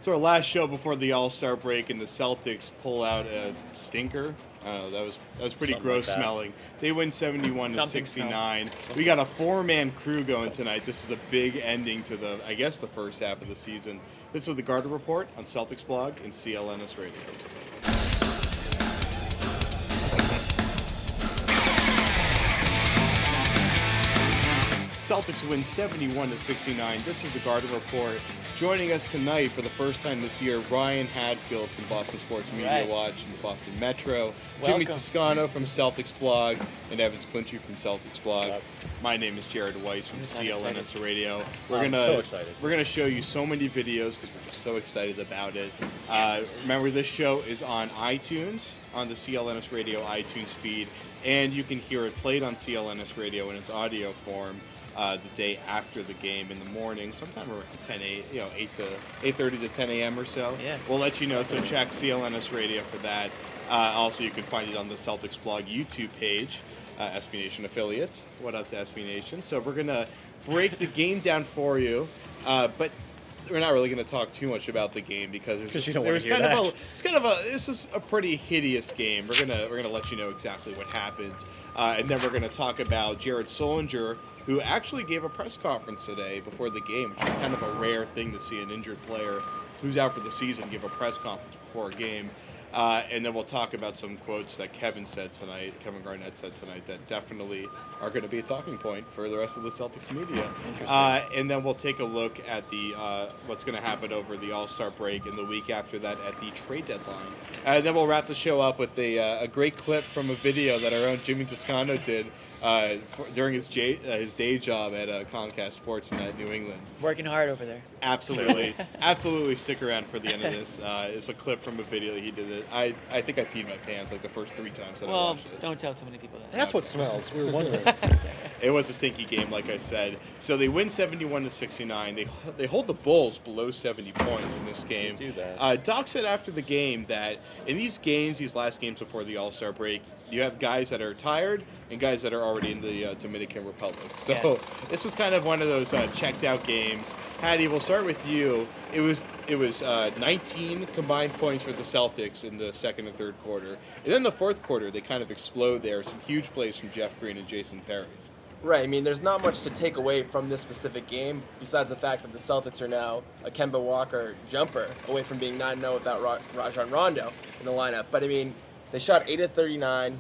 It's our last show before the All-Star break, and the Celtics pull out a stinker. That was pretty Something gross like that. smelling. They win 71 to Something 69. We got a 4-man crew going tonight. This is a big ending to the first half of the season. This is the Garter Report on Celticsblog and CLNS Radio. Celtics win 71 to 69. This is the Garter Report. Joining us tonight for the first time this year, Ryan Hadfield from Boston Sports Media Watch and the Boston Metro, Jimmy Toscano from Celticsblog, and Evans Clinchey from Celticsblog. My name is Jared Weiss from CLNS Radio. I'm so excited. We're gonna show you so many videos because we're just so excited about it. Yes. Remember, this show is on iTunes, on the CLNS Radio iTunes feed, and you can hear it played on CLNS Radio in its audio form. The day after the game in the morning, sometime around 8:30 to 10 a.m. or so. Yeah. We'll let you know, so check CLNS Radio for that. Also, you can find it on the Celtics blog YouTube page, SB Nation affiliates. What up to SB Nation? So we're going to break the game down for you, but we're not really going to this is a pretty hideous game. We're gonna let you know exactly what happened, and then we're gonna talk about Jared Solinger, who actually gave a press conference today before the game, which is kind of a rare thing to see an injured player who's out for the season give a press conference before a game. And then we'll talk about some quotes that Kevin Garnett said tonight that definitely are going to be a talking point for the rest of the Celtics media. And then we'll take a look at the what's going to happen over the All-Star break and the week after that at the trade deadline. And then we'll wrap the show up with a great clip from a video that our own Jimmy Toscano did during his day job at Comcast Sportsnet New England. Working hard over there. Absolutely. Absolutely stick around for the end of this. It's a clip from a video that he did. I think I peed my pants like the first 3 times that I watched it. Don't tell too many people that. That's what smells. We were wondering. It was a stinky game, like I said. So they win 71 to 69. They hold the Bulls below 70 points in this game. Do that. Doc said after the game that in these last games before the All-Star break, you have guys that are tired and guys that are already in the Dominican Republic. So This was kind of one of those checked out games. Hattie, we'll start with you. It was 19 combined points for the Celtics in the second and third quarter. And then the fourth quarter, they kind of explode there. Some huge plays from Jeff Green and Jason Terry. Right. I mean, there's not much to take away from this specific game besides the fact that the Celtics are now a Kemba Walker jumper away from being 9-0 without Rajon Rondo in the lineup. But, I mean, they shot 8 of 39,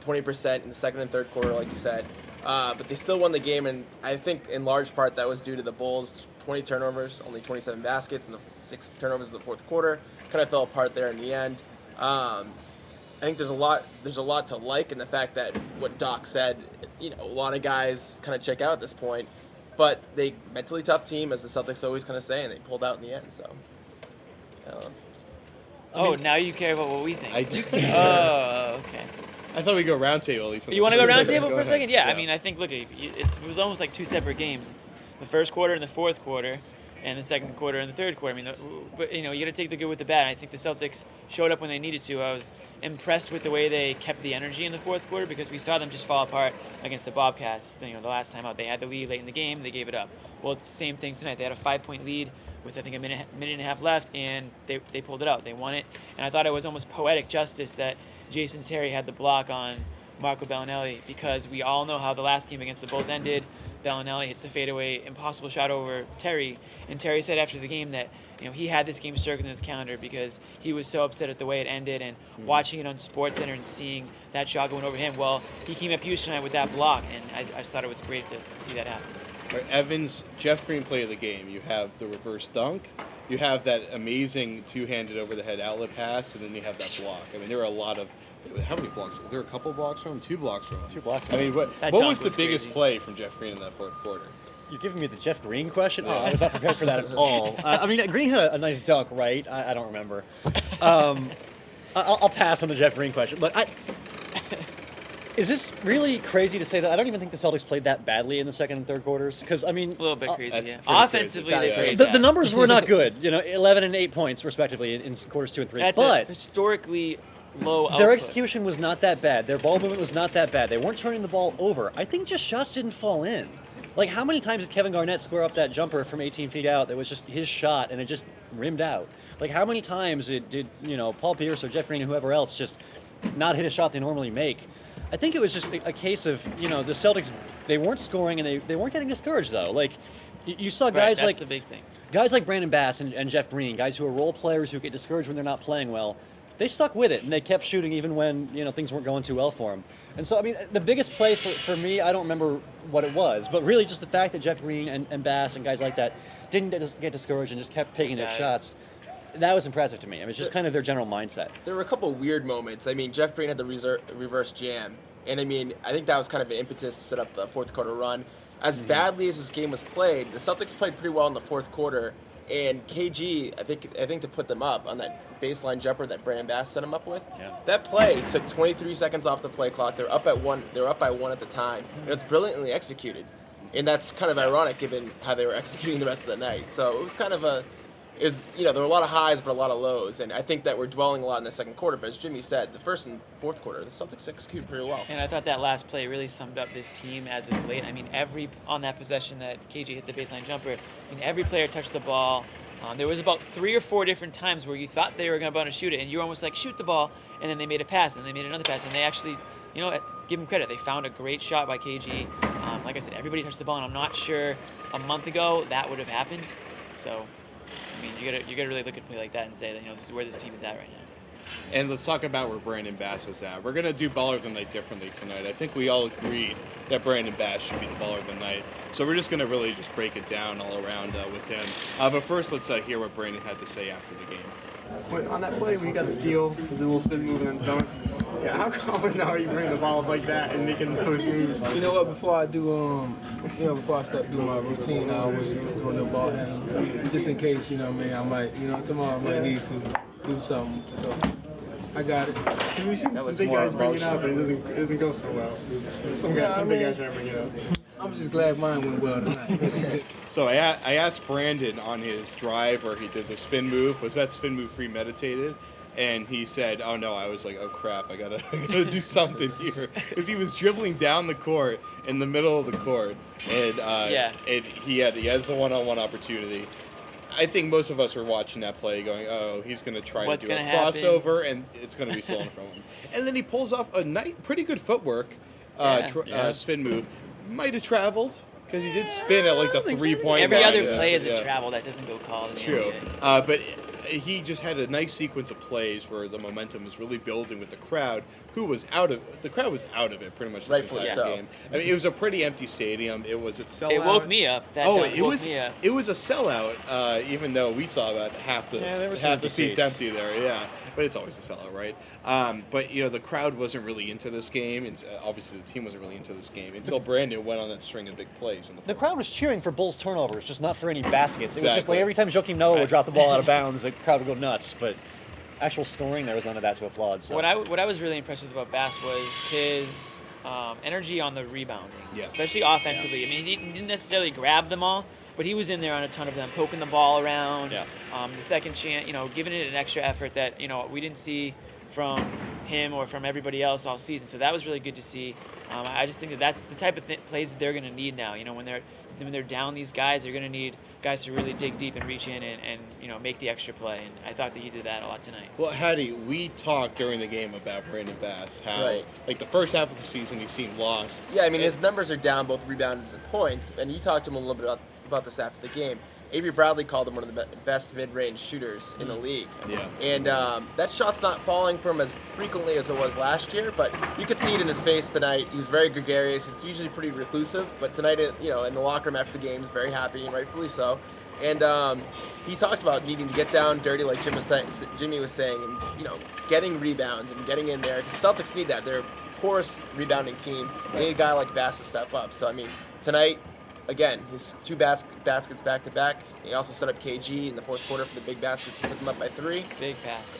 20% in the second and third quarter, like you said. But they still won the game, and I think in large part that was due to the Bulls' 20 turnovers, only 27 baskets, and the 6 turnovers in the fourth quarter. Kind of fell apart there in the end. I think there's a lot to like in the fact that what Doc said, a lot of guys kind of check out at this point, but they mentally tough team, as the Celtics always kind of say, and they pulled out in the end. So, now you care about what we think. I do. Oh, okay. I thought we'd go roundtable at least. You want to go roundtable for a ahead. second? Yeah, I mean, I think, look, it was almost like 2 separate games. It's the first quarter and the fourth quarter, and the second quarter and the third quarter. I mean, but you got to take the good with the bad. I think the Celtics showed up when they needed to. I was impressed with the way they kept the energy in the fourth quarter because we saw them just fall apart against the Bobcats. The last time out, they had the lead late in the game, they gave it up. Well, it's the same thing tonight. They had a 5-point lead with I think a minute and a half left, and they pulled it out. They won it, and I thought it was almost poetic justice that Jason Terry had the block on Marco Bellinelli, because we all know how the last game against the Bulls ended. Bellinelli hits the fadeaway impossible shot over Terry, and Terry said after the game that he had this game circled in his calendar because he was so upset at the way it ended, and watching it on SportsCenter and seeing that shot going over him. Well, he came up huge tonight with that block, and I just thought it was great to see that happen. Right, Evans, Jeff Green play of the game. You have the reverse dunk. You have that amazing two-handed over-the-head outlet pass, and then you have that block. I mean, there were a lot of... How many blocks? Were there a couple blocks from him? 2 blocks from him. 2 blocks from him. I mean, what was the biggest crazy play from Jeff Green in that fourth quarter? You're giving me the Jeff Green question? Oh, I was not prepared for that at all. I mean, Green had a nice dunk, right? I don't remember. I'll pass on the Jeff Green question. But is this really crazy to say that? I don't even think the Celtics played that badly in the second and third quarters. Because, I mean... A little bit crazy, that's yeah. pretty Offensively, crazy. they played The bad. numbers were not good. 11 and 8 points, respectively, in quarters 2 and 3. That's but a historically low output. their execution was not that bad. Their ball movement was not that bad. They weren't turning the ball over. I think just shots didn't fall in. Like, how many times did Kevin Garnett square up that jumper from 18 feet out that was just his shot and it just rimmed out? Like, how many times did Paul Pierce or Jeff Green or whoever else just not hit a shot they normally make? I think it was just a case of, the Celtics, they weren't scoring and they weren't getting discouraged, though. Like, you saw guys that's like the big thing. Guys like Brandon Bass and Jeff Green, guys who are role players who get discouraged when they're not playing well, they stuck with it and they kept shooting even when things weren't going too well for them. And so, I mean, the biggest play for me, I don't remember what it was, but really just the fact that Jeff Green and Bass and guys like that didn't get discouraged and just kept taking their shots, that was impressive to me. I mean, it's just kind of their general mindset. There were a couple weird moments. I mean, Jeff Green had the reverse jam, and I mean, I think that was kind of an impetus to set up the fourth quarter run. As badly as this game was played, the Celtics played pretty well in the fourth quarter, and KG, I think to put them up on that baseline jumper that Brandon Bass set him up with, that play took 23 seconds off the play clock. They were up by one at the time, and it was brilliantly executed. And that's kind of ironic given how they were executing the rest of the night. So it was kind of there were a lot of highs but a lot of lows, and I think that we're dwelling a lot in the second quarter. But as Jimmy said, the first and fourth quarter, the Celtics executed pretty well. And I thought that last play really summed up this team as of late. I mean, on that possession that KG hit the baseline jumper, every player touched the ball. There was about 3 or 4 different times where you thought they were going to shoot it, and you were almost like, shoot the ball, and then they made a pass, and they made another pass, and they actually, give them credit. They found a great shot by KG. Like I said, everybody touched the ball, and I'm not sure a month ago that would have happened. So, I mean, you gotta really look at a play like that and say that this is where this team is at right now. And let's talk about where Brandon Bass is at. We're gonna do Baller of the Night differently tonight. I think we all agreed that Brandon Bass should be the Baller of the Night. So we're just gonna really just break it down all around with him. But first, let's hear what Brandon had to say after the game. When on that play when you got the steal, the little spin move and dunk, how confident are you bringing the ball up like that and making those moves? You know what? Before I start doing my routine, I always do a little ball handling, just in case. I might, tomorrow I might need to do something. So I got it. We've seen some big guys bring it up, and it doesn't go so well. Some big guys try to bring it up. I'm just glad mine went well tonight. So I asked Brandon on his drive where he did the spin move, was that spin move premeditated? And he said, "Oh no." I was like, "Oh crap! I gotta do something here," because he was dribbling down the court in the middle of the court, and he had a one-on-one opportunity. I think most of us were watching that play, going, "Oh, he's gonna try to do a crossover, and it's gonna be stolen from him." And then he pulls off a pretty good footwork spin move. Might have traveled because he did spin at like the 3-point line. Every other play is a travel that doesn't go called. It's true, but he just had a nice sequence of plays where the momentum was really building with the crowd, who was out of the crowd was out of it pretty much this entire game. I mean, it was a pretty empty stadium. It was a sellout. It woke me up. That woke me up. It was a sellout, even though we saw about half the seats empty there. Yeah, but it's always a sellout, right? But the crowd wasn't really into this game, and obviously the team wasn't really into this game until Brandon went on that string of big plays. The crowd was cheering for Bulls turnovers, just not for any baskets. It was just like every time Joakim Noah would drop the ball out of bounds, the crowd would go nuts. But actual scoring, there was none of that to applaud. So. What I was really impressed with about Bass was his energy on the rebounding, especially offensively. I mean, he didn't necessarily grab them all, but he was in there on a ton of them, poking the ball around. The second chance, giving it an extra effort that we didn't see from him or from everybody else all season. So that was really good to see. I just think that's the type of plays that they're going to need now. When they're down these guys, they're going to need guys to really dig deep and reach in and make the extra play. And I thought that he did that a lot tonight. Well, Hattie, we talked during the game about Brandon Bass, how like the first half of the season he seemed lost. Yeah, I mean his numbers are down, both rebounds and points. And you talked to him a little bit about this after the game. Avery Bradley called him one of the best mid-range shooters in the league. Yeah. And that shot's not falling for him as frequently as it was last year, but you could see it in his face tonight. He's very gregarious. He's usually pretty reclusive, but tonight, in the locker room after the game, he's very happy, and rightfully so. And he talks about needing to get down dirty, like Jimmy was saying, and getting rebounds and getting in there. Because Celtics need that. They're a porous rebounding team. They need a guy like Bass to step up. So I mean, tonight. Again, his 2 baskets back-to-back. He also set up KG in the fourth quarter for the big basket to put them up by 3. Big pass.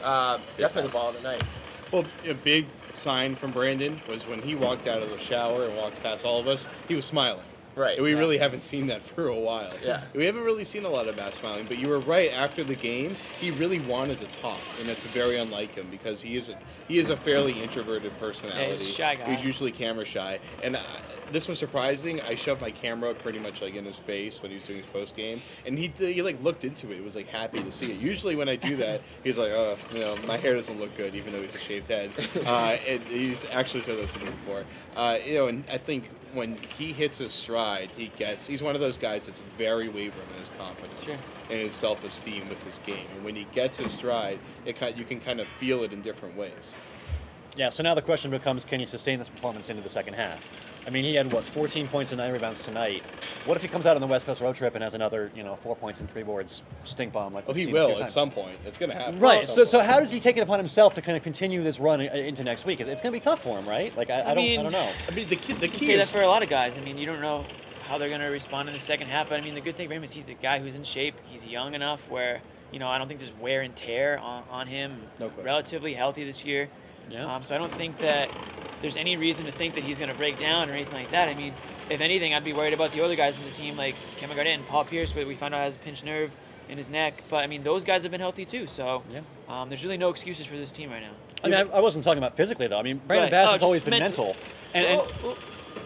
Definitely the ball of the night. Well, a big sign from Brandon was when he walked out of the shower and walked past all of us, he was smiling. Right. And we really haven't seen that for a while. Yeah. We haven't really seen a lot of Bass smiling, but you were right. After the game, he really wanted to talk, and that's very unlike him because he is a fairly introverted personality. Yeah, he's a shy guy. He's usually camera shy, and this was surprising. I shoved my camera pretty much like in his face when he was doing his post game, and he like looked into it. He was like happy to see it. Usually when I do that, he's like, oh, my hair doesn't look good, even though he's a shaved head. And he's actually said that to me before. And I think when he hits his stride, he's one of those guys that's very wavering in his confidence and his self-esteem with his game. And when he gets his stride, you can kind of feel it in different ways. Yeah, so now the question becomes, can you sustain this performance into the second half? I mean, he had, 14 points and 9 rebounds tonight. What if he comes out on the West Coast road trip and has another, 4 points and 3 boards stink bomb? Like He will at some point. It's going to happen. Right. So how does he take it upon himself to kind of continue this run into next week? It's going to be tough for him, right? Like I don't know. I mean, the key Say that is for a lot of guys. I mean, you don't know how they're going to respond in the second half. But I mean, the good thing for him is he's a guy who's in shape. He's young enough where I don't think there's wear and tear on him. No question. Relatively healthy this year. Yeah. So I don't think that there's any reason to think that he's going to break down or anything like that. I mean, if anything, I'd be worried about the other guys in the team like Kevin Garnett and Paul Pierce, but we found out has a pinched nerve in his neck. But I mean, those guys have been healthy too. So there's really no excuses for this team right now. I mean, I wasn't talking about physically though. I mean, Brandon Right. Bass Oh, has always just been mental. And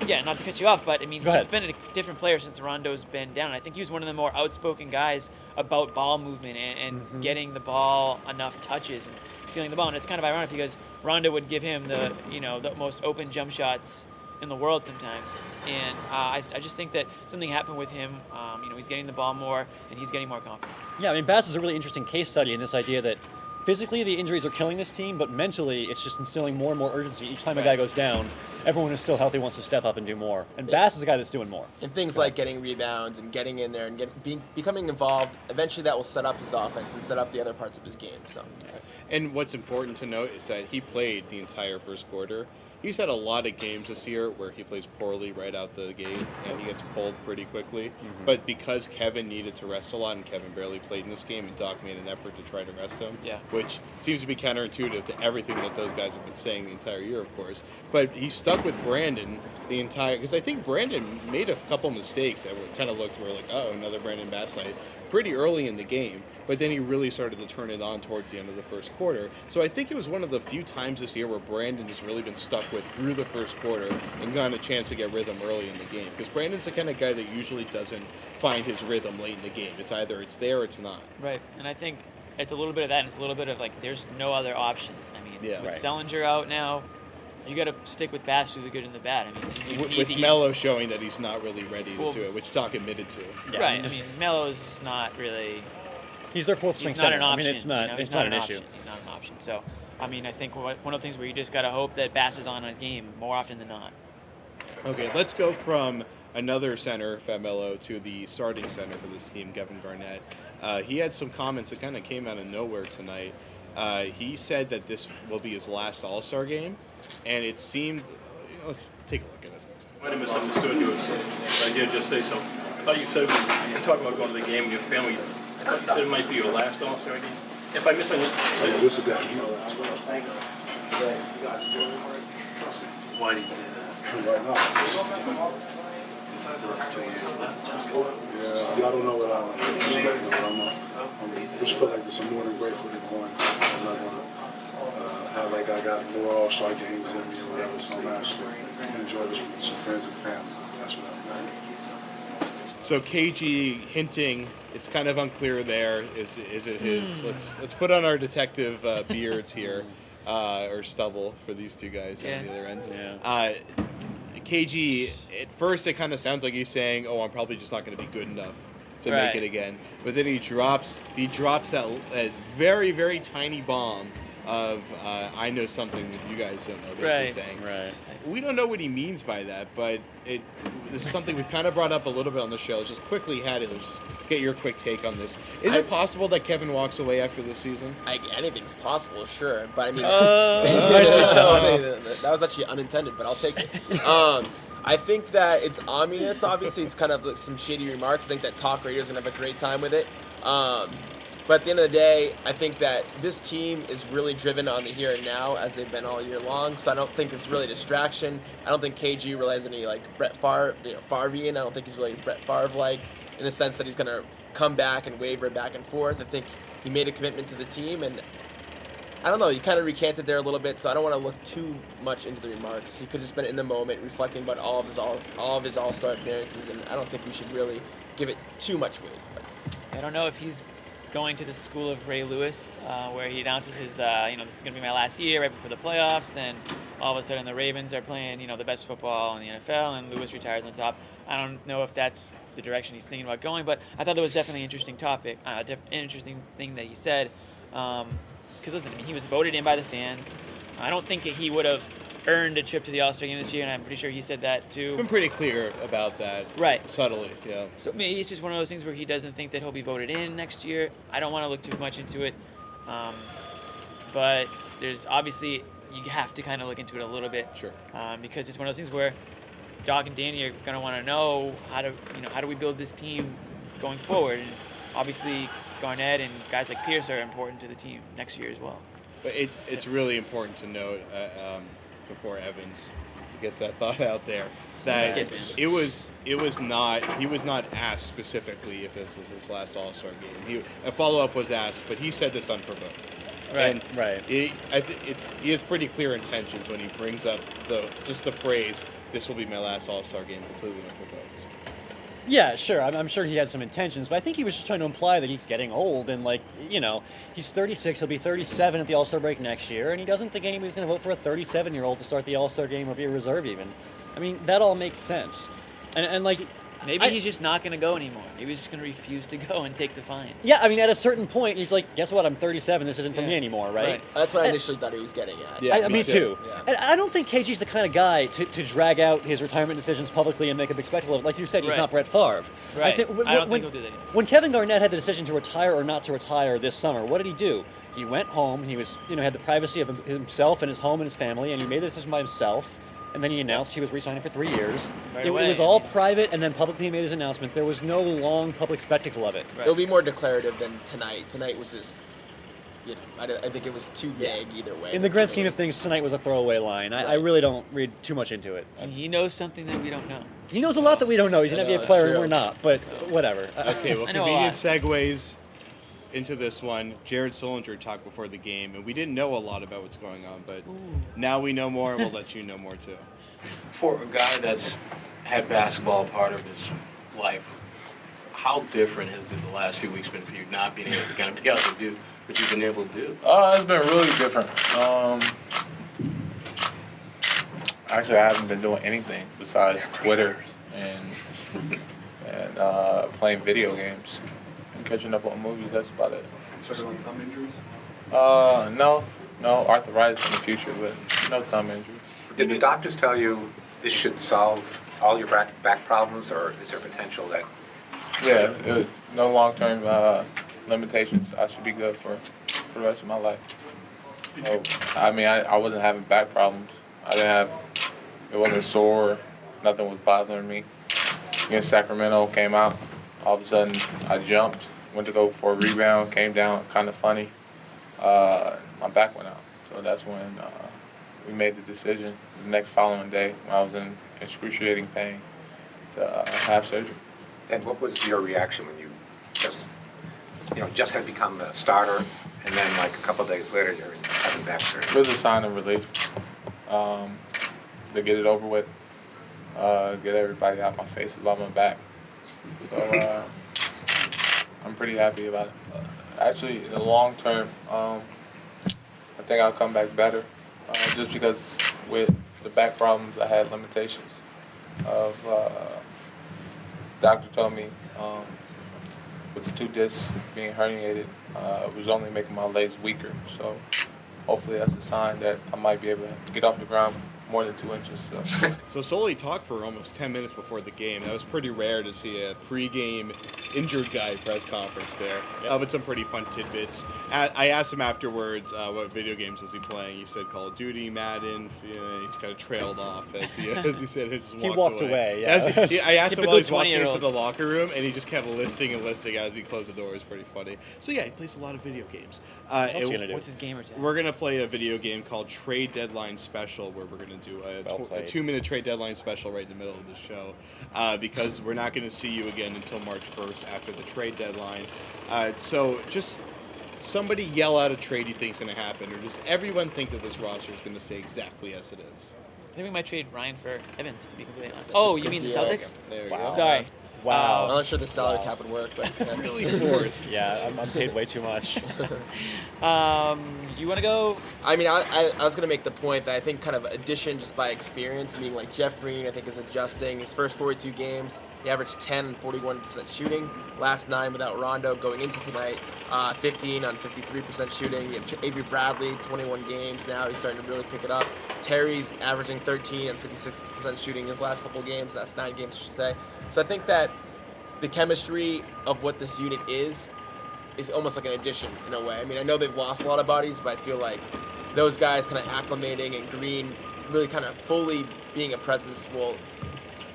Yeah, not to cut you off, but I mean, Go he's ahead. been a different player since Rondo's been down. I think he was one of the more outspoken guys about ball movement and getting the ball enough touches and feeling the ball. And it's kind of ironic because Rondo would give him the most open jump shots in the world sometimes. And I just think that something happened with him. He's getting the ball more and he's getting more confident. yeah, I mean, Bass is a really interesting case study in this idea that physically the injuries are killing this team, but mentally it's just instilling more and more urgency. Each time a guy goes down, everyone who's still healthy wants to step up and do more. And Bass is a guy that's doing more. And things like getting rebounds and getting in there and becoming involved, eventually that will set up his offense and set up the other parts of his game. So. And what's important to note is that he played the entire first quarter. He's had a lot of games this year where he plays poorly right out the gate and he gets pulled pretty quickly. But because Kevin needed to rest a lot and Kevin barely played in this game, and Doc made an effort to try to rest him, which seems to be counterintuitive to everything that those guys have been saying the entire year, of course. But he stuck with Brandon the entire, because I think Brandon made a couple mistakes that kind of looked, were like, oh, another Brandon Bass night, pretty early in the game. But then he really started to turn it on towards the end of the first quarter. So I think it was one of the few times this year where Brandon has really been stuck with through the first quarter and gotten a chance to get rhythm early in the game. Because Brandon's the kind of guy that usually doesn't find his rhythm late in the game. It's either it's there or it's not. Right, and I think it's a little bit of that, and it's a little bit of like there's no other option. I mean, with Right. Sellinger out now, you got to stick with Bass through the good and the bad. I mean, With Melo showing that he's not really ready to do it, which Doc admitted to. Yeah. Right. I mean, Melo's not really. He's their fourth string He's not center. an option. I mean, it's not he's not an option. issue. He's not an option. So, I mean, I think one of the things where you just got to hope that Bass is on his game more often than not. Okay, let's go from another center, Fat Melo, to the starting center for this team, Kevin Garnett. He had some comments that kind of came out of nowhere tonight. He said that this will be his last All-Star game, and it seemed. Let's take a look at it. Might have misunderstood you, but I did just say something. I thought you said when you talking about going to the game with your family. I thought you said it might be your last All-Star game. If I misunderstood, This is that. why did you say that? Right now. Still has 2 years left. Yeah, I don't know what I don't know. I just feel like there's some more than grateful to going. I'm not gonna have like I got more All-Star games in me or whatever. So I'm actually enjoy this with some friends and family. That's what I'm doing. So KG hinting, it's kind of unclear there. Is it his? Let's put on our detective beards here, or stubble for these two guys on the other end. Yeah. KG, at first it kind of sounds like he's saying, "Oh, I'm probably just not going to be good enough to make it again." But then he drops that very, very tiny bomb of I know something that you guys don't know. Basically saying, Right. we don't know what he means by that, but this is something we've kind of brought up a little bit on the show. Just quickly, let's get your quick take on this. Is it possible that Kevin walks away after this season? Anything's possible, sure. But I mean, that was actually unintended, but I'll take it. I think that it's ominous. Obviously, it's kind of like some shady remarks. I think that talk radio is gonna have a great time with it. But at the end of the day, I think that this team is really driven on the here and now, as they've been all year long. So I don't think it's really a distraction. I don't think KG really has any like Brett Favre, Favrean. I don't think he's really Brett Favre-like in the sense that he's going to come back and waver back and forth. I think he made a commitment to the team, and I don't know, he kind of recanted there a little bit, so I don't want to look too much into the remarks. He could have just been in the moment, reflecting about all of his All-Star appearances, and I don't think we should really give it too much weight. But I don't know if he's going to the school of Ray Lewis, where he announces his, this is going to be my last year right before the playoffs. Then all of a sudden the Ravens are playing, the best football in the NFL, and Lewis retires on top. I don't know if that's the direction he's thinking about going, but I thought that was definitely an interesting topic, an interesting thing that he said. Because listen, he was voted in by the fans. I don't think that he would have earned a trip to the All-Star game this year, and I'm pretty sure he said that too. He's been pretty clear about that. Right. Subtly, yeah. So maybe it's just one of those things where he doesn't think that he'll be voted in next year. I don't want to look too much into it. But there's obviously, you have to kind of look into it a little bit. Sure. Because it's one of those things where Doc and Danny are going to want to know how do we build this team going forward. And obviously Garnett and guys like Pierce are important to the team next year as well. But it's really important to note before Evans gets that thought out there that he was not asked specifically if this is his last All-Star game. A follow-up was asked, but he said this unprovoked. Right, and right. He has pretty clear intentions when he brings up the phrase, "This will be my last All-Star game," completely unprovoked. Yeah, sure. I'm sure he had some intentions, but I think he was just trying to imply that he's getting old and, he's 36. He'll be 37 at the All-Star break next year, and he doesn't think anybody's going to vote for a 37-year-old to start the All-Star game or be a reserve even. I mean, that all makes sense. And maybe he's just not going to go anymore. Maybe he's just going to refuse to go and take the fine. Yeah, I mean, at a certain point, he's like, guess what? I'm 37. This isn't for me anymore, right? That's what I initially thought he was getting at. Yeah, me too. Yeah. And I don't think KG's the kind of guy to drag out his retirement decisions publicly and make a big spectacle of it. Like you said, he's not Brett Favre. Right. I don't think he'll do that either. When Kevin Garnett had the decision to retire or not to retire this summer, what did he do? He went home. He was, had the privacy of himself and his home and his family, and he made the decision by himself. And then he announced he was re-signing for 3 years. It was all private, and then publicly he made his announcement. There was no long public spectacle of it. Right. It'll be more declarative than tonight. Tonight was just, I think it was too vague either way. In the grand scheme of things, tonight was a throwaway line. I really don't read too much into it. And he knows something that we don't know. He knows a lot that we don't know. He's an NBA player and we're not, but whatever. Okay, well, convenient segues into this one. Jared Sullinger talked before the game, and we didn't know a lot about what's going on, but now we know more, and we'll let you know more too. For a guy that's had basketball part of his life, how different has the last few weeks been for you, not being able to kind of be out to do what you've been able to do? It's been really different. Actually, I haven't been doing anything besides Twitter and playing video games and catching up on movies. That's about it. Started on thumb injuries? No, arthritis in the future, but no thumb injuries. Did the doctors tell you this should solve all your back problems, or is there potential that? Yeah, no long-term limitations. I should be good for the rest of my life. So, I wasn't having back problems. It wasn't sore. Nothing was bothering me. Against Sacramento, came out. All of a sudden, I jumped, went to go for a rebound, came down, kind of funny. My back went out. So that's when we made the decision the next following day when I was in excruciating pain to have surgery. And what was your reaction when you just had become a starter, and then like a couple of days later you're having back surgery? It was a sign of relief to get it over with, get everybody out my face about my back. So I'm pretty happy about it. Actually, in the long term, I think I'll come back better. Just because with the back problems, I had limitations. Doctor told me with the 2 discs being herniated, it was only making my legs weaker. So hopefully that's a sign that I might be able to get off the ground more than 2 inches. So Sully talked for almost 10 minutes before the game. That was pretty rare to see a pre-game injured guy press conference there. But some pretty fun tidbits. I asked him afterwards what video games was he playing. He said Call of Duty, Madden. He kind of trailed off as he said it. Just walked away. Yeah. I asked him while he was walking 20-year-old. into the locker room, and he just kept listing as he closed the door. It was pretty funny. So yeah, he plays a lot of video games. What's he gonna do? What's his gamer tag? We're going to play a video game called Trade Deadline Special, where we're going to do a 2-minute trade deadline special right in the middle of the show, because we're not going to see you again until March 1st after the trade deadline. So just somebody yell out a trade you think is going to happen, or does everyone think that this roster is going to stay exactly as it is? I think we might trade Ryan for Evans, to be completely honest. Oh, you mean the Celtics? There you Wow. go. Sorry. Wow. I'm not sure the salary cap would work, but Really forced. Yeah, I'm paid way too much. You want to go? I mean, I was going to make the point that I think kind of addition just by experience, meaning like Jeff Green, I think, is adjusting. His first 42 games, he averaged 10 and 41% shooting. Last 9 without Rondo. Going into tonight, 15 on 53% shooting. You have Avery Bradley, 21 games now. He's starting to really pick it up. Terry's averaging 13 and 56% shooting his last couple of games. That's 9 games, I should say. So I think that the chemistry of what this unit is almost like an addition in a way. I mean, I know they've lost a lot of bodies, but I feel like those guys kind of acclimating and Green really kind of fully being a presence will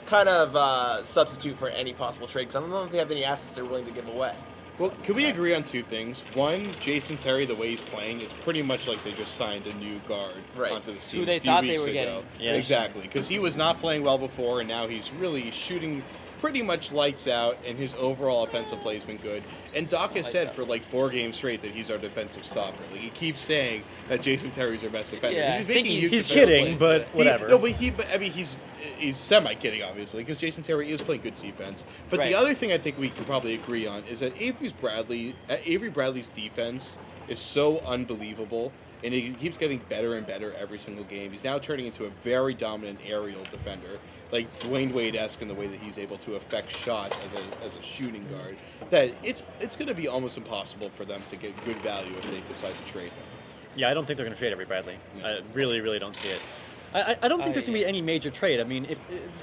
kind of substitute for any possible trade, because I don't know if they have any assets they're willing to give away. Well, can we agree on 2 things? One, Jason Terry, the way he's playing, it's pretty much like they just signed a new guard onto the team Who they a few thought they weeks were ago. getting. Yeah. Exactly, because he was not playing well before, and now he's really shooting pretty much lights out, and his overall offensive play has been good. And Doc has said for like 4 games straight that he's our defensive stopper. Like, he keeps saying that Jason Terry's our best defender. Yeah, He's I think making huge he's defensive kidding, plays. but whatever. He's semi-kidding, obviously, because Jason Terry is playing good defense. But Right. the other thing I think we can probably agree on is that Avery Bradley's defense is so unbelievable, and he keeps getting better and better every single game. He's now turning into a very dominant aerial defender, like Dwayne Wade-esque in the way that he's able to affect shots as a shooting guard. That it's going to be almost impossible for them to get good value if they decide to trade him. Yeah, I don't think they're going to trade Avery Bradley. I really, really don't see it. I don't think there's going to be any major trade. I mean,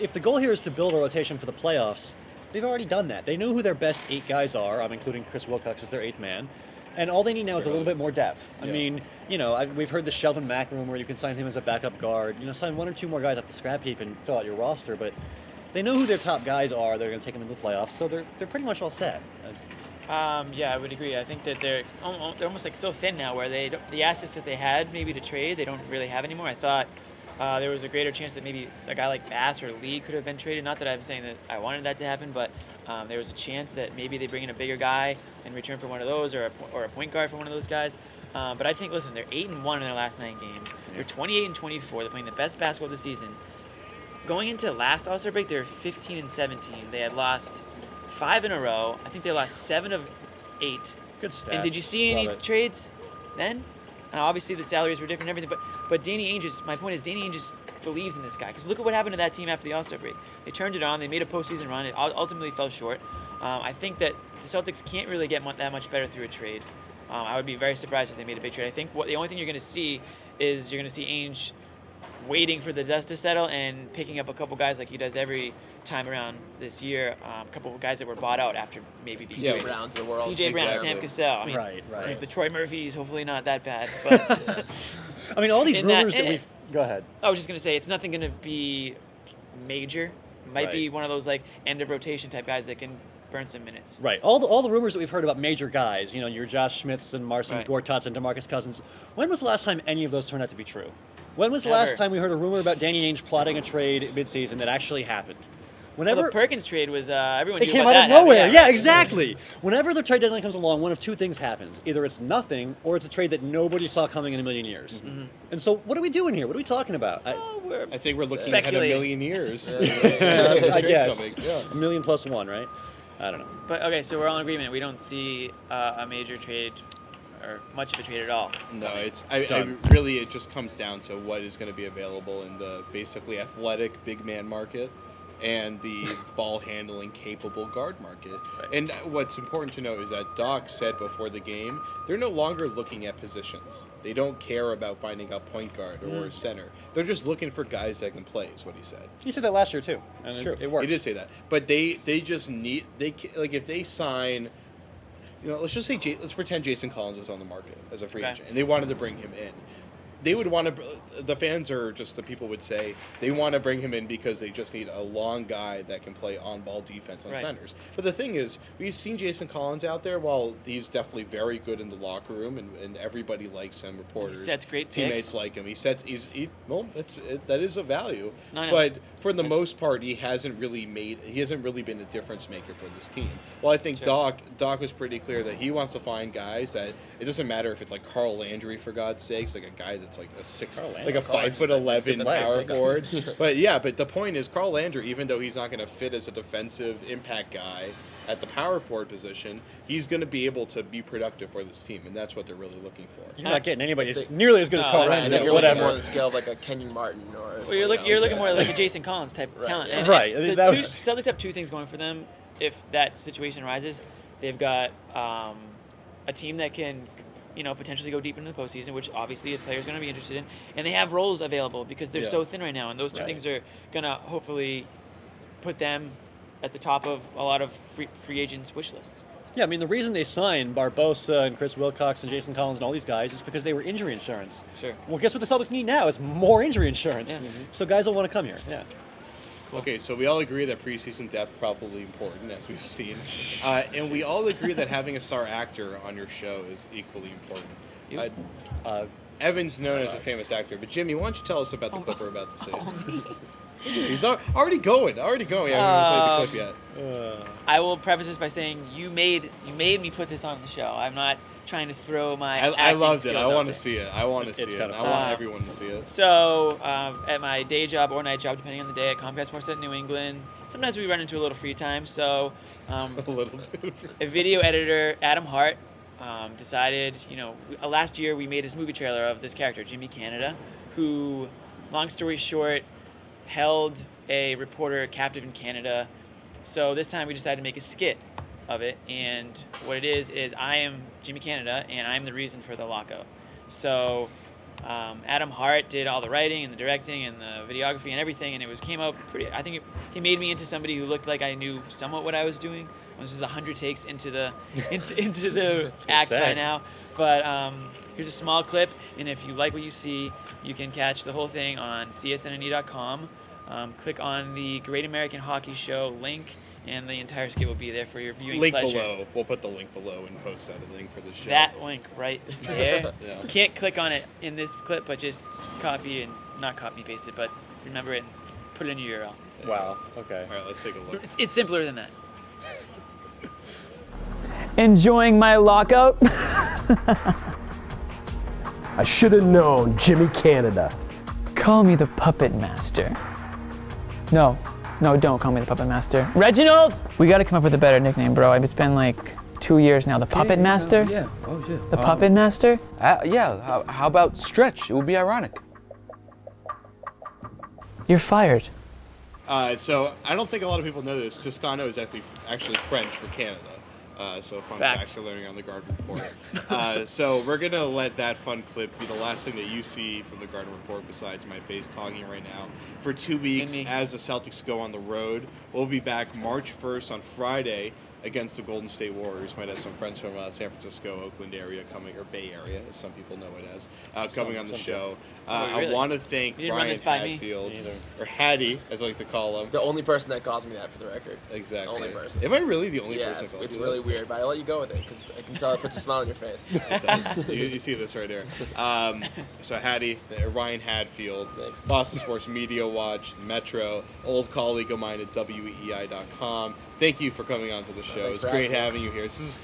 if the goal here is to build a rotation for the playoffs, they've already done that. They know who their best 8 guys are. I'm including Chris Wilcox as their 8th man. And all they need now is a little bit more depth. I mean, we've heard the Sheldon Mack rumor. You can sign him as a backup guard. Sign 1 or 2 more guys off the scrap heap and fill out your roster. But they know who their top guys are. They're going to take them into the playoffs, so they're pretty much all set. Yeah, I would agree. I think that they're almost like so thin now, where the assets that they had maybe to trade, they don't really have anymore. I thought there was a greater chance that maybe a guy like Bass or Lee could have been traded. Not that I'm saying that I wanted that to happen, but there was a chance that maybe they bring in a bigger guy in return for one of those, or a point guard for one of those guys. But I think, listen, they're 8-1 in their last 9 games. They're 28-24. They're playing the best basketball of the season. Going into last All-Star break, they're 15-17. They had lost 5 in a row. I think they lost 7 of 8. Good stats. And did you see any Love it. trades then? Obviously, the salaries were different and everything, but Danny Ainge, my point is, Danny Ainge just believes in this guy. Because look at what happened to that team after the All-Star break. They turned it on. They made a postseason run. It ultimately fell short. I think that the Celtics can't really get that much better through a trade. I would be very surprised if they made a big trade. I think the only thing you're going to see is you're going to see Ainge waiting for the dust to settle and picking up a couple guys like he does every time around this year. A couple of guys that were bought out after maybe being PJ Brown's of the world. PJ Brown, Exactly. Sam Cassell. I mean, Right. If the Troy Murphy's hopefully not that bad. But I mean, all these In that- rumors that we've... Go ahead. I was just going to say, it's nothing going to be major. Might be Right. one of those like end of rotation type guys that can burn some minutes. Right. All the rumors that we've heard about major guys, your Josh Smiths and Marcin Right. Gortats and DeMarcus Cousins, when was the last time any of those turned out to be true? When was the Never. last time we heard a rumor about Danny Ainge plotting a trade midseason that actually happened? Well, Whenever the Perkins trade was everyone it knew came about out of that. nowhere. Yeah, exactly. Whenever the trade deadline comes along, one of 2 things happens. Either it's nothing, or it's a trade that nobody saw coming in a million years. Mm-hmm. And so, what are we doing here? What are we talking about? I think we're looking ahead a Speculating. million years. I guess. Coming. Yeah. A million plus 1, right? I don't know. But okay, so we're all in agreement. We don't see a major trade or much of a trade at all. No, Done. it just comes down to what is going to be available in the basically athletic big man market. and the ball handling capable guard market. Right. And what's important to note is that Doc said before the game, they're no longer looking at positions. They don't care about finding a point guard or a center. They're just looking for guys that can play, is what he said. He said that last year too. It's And true. It works. He did say that. But they just need, like if they sign, let's just say, let's pretend Jason Collins is on the market as a free agent, and they wanted to bring him in. They would want to, the fans or just the people would say, they want to bring him in because they just need a long guy that can play on-ball defense on centers. But the thing is, we've seen Jason Collins out there, while he's definitely very good in the locker room, and everybody likes him, reporters, He sets great teammates picks. like him. That is a value. No. But for the most part, he hasn't really been a difference maker for this team. Well, I think Doc was pretty clear that he wants to find guys that it doesn't matter if it's like Carl Landry, for God's sakes, like a guy that's like a 5'11" power forward. But the point is, Carl Landry, even though he's not going to fit as a defensive impact guy at the power forward position, he's going to be able to be productive for this team, and that's what they're really looking for. You're not getting anybody nearly as good as Carl Landry. You're looking more on the scale of like a Kenyon Martin or. Well, you're looking more like a Jason Collins type talent. Yeah. And Right. Celtics have two things going for them. If that situation arises, they've got a team that can, potentially go deep into the postseason, which obviously a player's going to be interested in, and they have roles available because they're so thin right now, and those two things are going to hopefully put them at the top of a lot of free agents' wish lists. Yeah, I mean, the reason they signed Barbosa and Chris Wilcox and Jason Collins and all these guys is because they were injury insurance. Sure. Well, guess what the Celtics need now is more injury insurance. Yeah. So guys will want to come here. Yeah. Okay, so we all agree that preseason depth probably important, as we've seen, and we all agree that having a star actor on your show is equally important. Evan's known as a famous actor, but Jimmy, why don't you tell us about the clip we're about to see? He's already going. I haven't even played the clip yet. I will preface this by saying you made me put this on the show. I'm not trying to throw my I loved it. skills I out want to there. see it. I want to see it. I want everyone to see it. So, at my day job or night job, depending on the day, at Comcast Sports at New England, sometimes we run into a little free time. So, A little bit. a video editor, Adam Hart, decided, last year we made this movie trailer of this character, Jimmy Canada, who, long story short, held a reporter captive in Canada. So this time we decided to make a skit of it, and what it is I am Jimmy Canada, and I'm the reason for the lockout. So Adam Hart did all the writing and the directing and the videography and everything, and it came out pretty. I think he made me into somebody who looked like I knew somewhat what I was doing. This is 100 takes into the into the act by now, but here's a small clip, and if you like what you see, you can catch the whole thing on csnne.com. Click on the Great American Hockey Show link, and the entire skit will be there for your viewing Link pleasure. below. We'll put the link below and post that link for the show. That link right there. Yeah. You can't click on it in this clip, but just copy and not copy paste it, but remember it and put it in your URL. Wow. Okay. All right, let's take a look. It's simpler than that. Enjoying my lockout? I should have known, Jimmy Canada. Call me the Puppet Master. No, don't call me the Puppet Master. Reginald! We gotta come up with a better nickname, bro. It's been like 2 years now. The Puppet Master? Yeah, oh yeah. The Puppet Master? Yeah, how about Stretch? It would be ironic. You're fired. So I don't think a lot of people know this. Toscano is actually French for Canada. So fun facts you're learning on the Garden Report. So we're going to let that fun clip be the last thing that you see from the Garden Report besides my face talking right now. For 2 weeks, as the Celtics go on the road, we'll be back March 1st on Friday against the Golden State Warriors. Might have some friends from San Francisco, Oakland area coming, or Bay Area, as some people know it as, coming on the show. Really? I want to thank You didn't run Brian this by me? Hadfield, or Hattie, as I like to call him. The only person that calls me that, for the record. Exactly. The only person. Am I really the only person that calls it's you really that? weird, but I let you go with it because I can tell it puts a smile on your face. It does. You see this right here. So Hattie, Ryan Hadfield, Thanks. Boston Sports Media Watch, Metro, old colleague of mine at WEEI.com. Thank you for coming on to the show. It's great having you here. This is his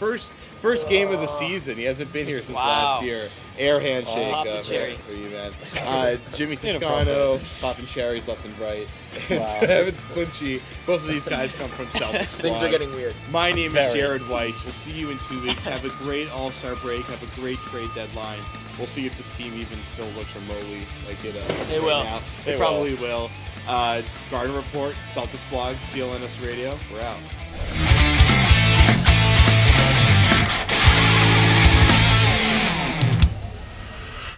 first game of the season. He hasn't been here since last year. Air handshake for you, man. Jimmy Toscano, popping cherries left and right. And Evans Clinchy. Both of these guys come from Celticsblog. Things are getting weird. My name is Jared Weiss. We'll see you in 2 weeks. Have a great All-Star break. Have a great trade deadline. We'll see if this team even still looks remotely like it They right will. now. They probably will. Garden Report, Celticsblog, CLNS Radio. We're out.